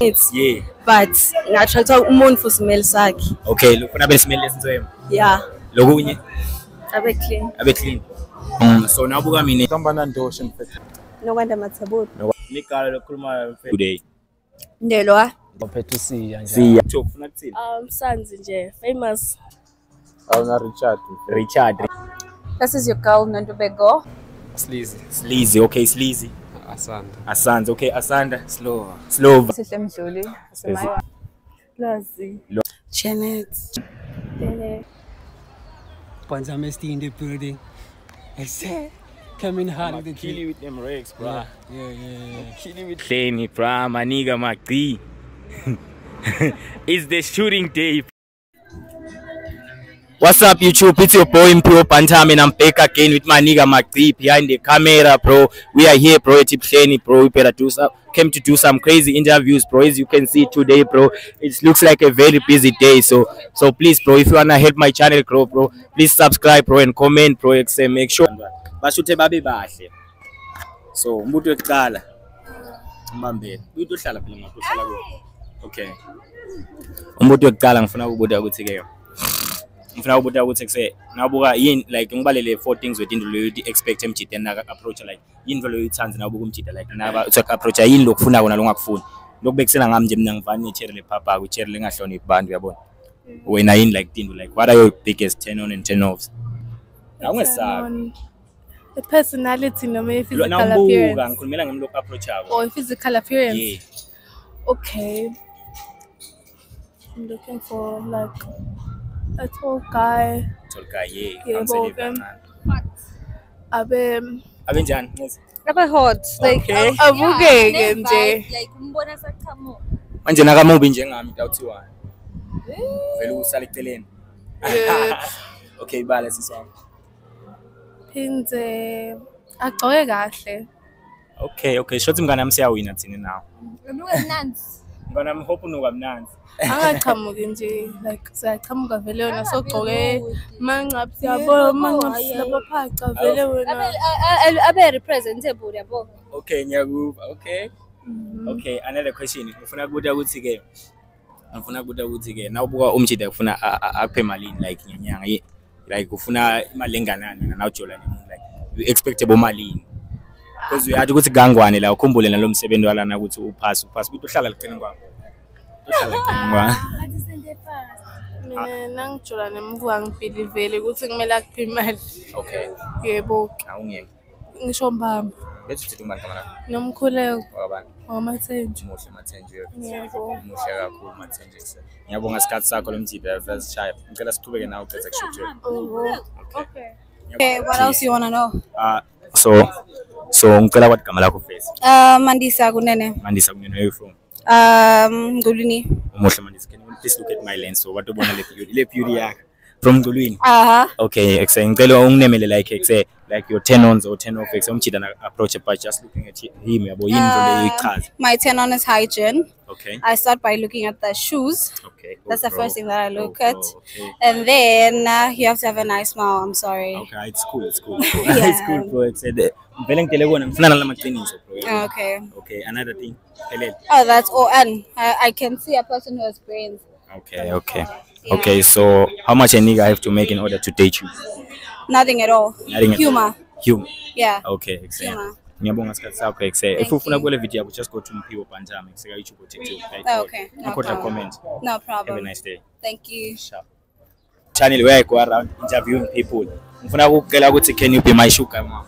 It's Yeah. but natural to umuntu for smell sakhe. Okay, look ufuna smell lesinto Yeah. lokunye Abe clean. abe clean. So nabuka mina Kambana ndosho mfethu. Nokwanda mathabuni. Nikala lokhuluma today. Ndelwa. Mfethu siya nje. Siya. Ufuna kuthini? Sanzi nje famous. Awuna Richard. This is your girl Nandubego. Sleazy. Okay, sleazy. Asanda. Okay, Asanda. Slow. Sihle Mdluli. Lazi. Janet. Panzamesti in the building. I say, coming hard with the Kill you with them regs, bro. Yeah. Kill you with Claney, bro. My nigga, Macri. It's the shooting day. What's up, YouTube? It's your boy Impro Pantam, and I'm back again with my nigga Macri behind the camera, bro. We are here, bro. It's Claney, bro. We came to do some crazy interviews, bro. As you can see today, bro, it looks like a very busy day. So please, bro, if you wanna help my channel grow, bro, please subscribe, bro, and comment, bro. Make sure. Bashute babe bahle. So umuntu weqala. Mbambeni. Umuntu ohlala phela ngapha uhlala ku. Okay. Umuntu weqala ngifuna ukubuza ukuthi ke. Ngifuna ukubuza ukuthi kuse nabuka yini like ngibalele 4 things wethu lo you expect emjida na approach like yini lo uyithanza nabuka umjida like naba uthi approach yini lokufuna kona lo ngakufuni. Lokubekusela ngami nje mina ngivani icherry lephapha ku cherry lengahloniphi abantu uyabona. Wena yini like tinto like what are your biggest turn on and turn offs? Awungesabi. The personality no physical appearance. Ngikhulumela ngami lokho approach yabo. Or physical appearance. Yeah. Okay. I'm looking for like a tall guy. Yeah. Abenjani? Abe hot. Like Okay. abukeke nje. Like umbona sakhamo. Manje nakamubi njengami dawuthiwa. Vele usala eceleni. Okay, bala sisami. Phinde agcoke kahle. Okay. Shothi mngane nami siyawina thina nawo. Unuke mnanzi. Mngane nami hope unuka mnanzi. Angachamuki nje like siyachamuka vele wena sogcoke manqapsi yabo manqapsi labo phaca vele wena. Abe representable yabo. Okay, ngiyakuva. Okay, another question. Ngifuna ukubuza ukuthi ke nawubuka umjida ufuna akuphe malini like ngenyanga like ufuna imali enganani na nawujolana like you expect malini because uyathi ukuthi gangwane la ukhumbule nalomsebenzi walana ukuthi upass ukuthi uhlala liqine kwami. Mina nangijolana nemvuka ngibhilivele ukuthi kumele akuphe imali. Okay. Yebo. Awungeke. Ngisho mbamba. Bese uthi ngibani kamera? Nomkhuleko. Wabani? Wamathenje. Muhle Mathenje. Yebo. Muhle kakhulu Mathenje. Ngiyabonga isikhathi sakho lomjida vasishaya. Ngicela siqhubeke nawe uqedza kushuthi. Okay, what else you want to know? So ngicela kwathi igama lakho first. Mandisa kunene. Mandisa kunene, where you from? Nguluni. Muhle Mandisa. Can you please look at my lens so what do bona le beauty yakho from Ngulwini? Okay, ngicela unginemele like your turn ons or turn off umjida na approach but just looking at him yabo yini lo ichaza. My turn on is hygiene. Okay. I start by looking at the shoes. Okay. That's the first thing that I look at. Okay. And then you have to have a nice smile. I'm sorry. Okay, it's cool. It's cool, bro. Vele ngitele kona ngifuna nalamaqinisho bro. Okay, another thing. Oh, that's all. And I can see a person who has brains. Okay, so how much a nigga have to make in order to date you? Nothing at all. Humor. Yeah. Okay, excellent. Humor. Ngiyabonga isikhathi sakho if ufuna kule video just go to Mphiwe Panjama kuseka YouTube TikTok. Okay. No comment. No problem. Have a nice day. Thank you. Channel where I go around interviewing people. Ngifuna ukucela ukuthi can you be my sugar mama?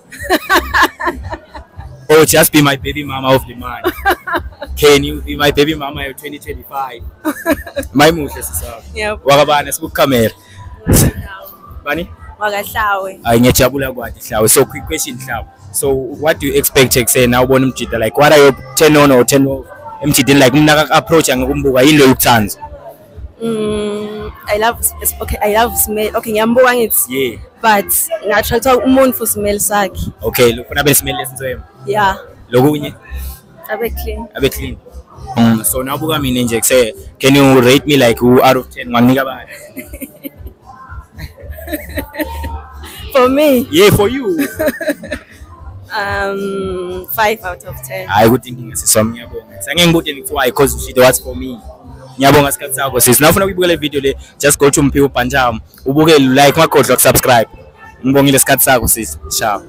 Or just be my baby mama of the month. Can you be my baby mama of 2025? My muhle sisaba. Yep. Wakabana sibuka camera. Bani? Wakahlawe. Ngiyajabula kwathi Hlawe. So quick question Hlawe. So what do you expect say now ubona umjida like what are your turn on or turn off emjidini like mina approach ngikumbuka yini lo ukuthanza? I love smell. Okay, ngiyambuka ngithi. Yeah. But natural to umuntu for smell sakhe. Okay, ufuna be smell lesinto Yeah. Lokunye Abe clean. So nabuka mina nje kuse can you rate me like who out of 10 nganika bani? For me? Yeah, for you. 5 out of 10. I would think ngiyasiswa ngiyabonga. Angeke ngibude ngithi why because she was for me. Ngiyabonga isikhathi sakho sis. Nawufuna ukubukela ivideo le just go to Mphiwe Panjam. Ubukele like makhohlwa subscribe. Ngibongile isikhathi sakho sis. Ciao.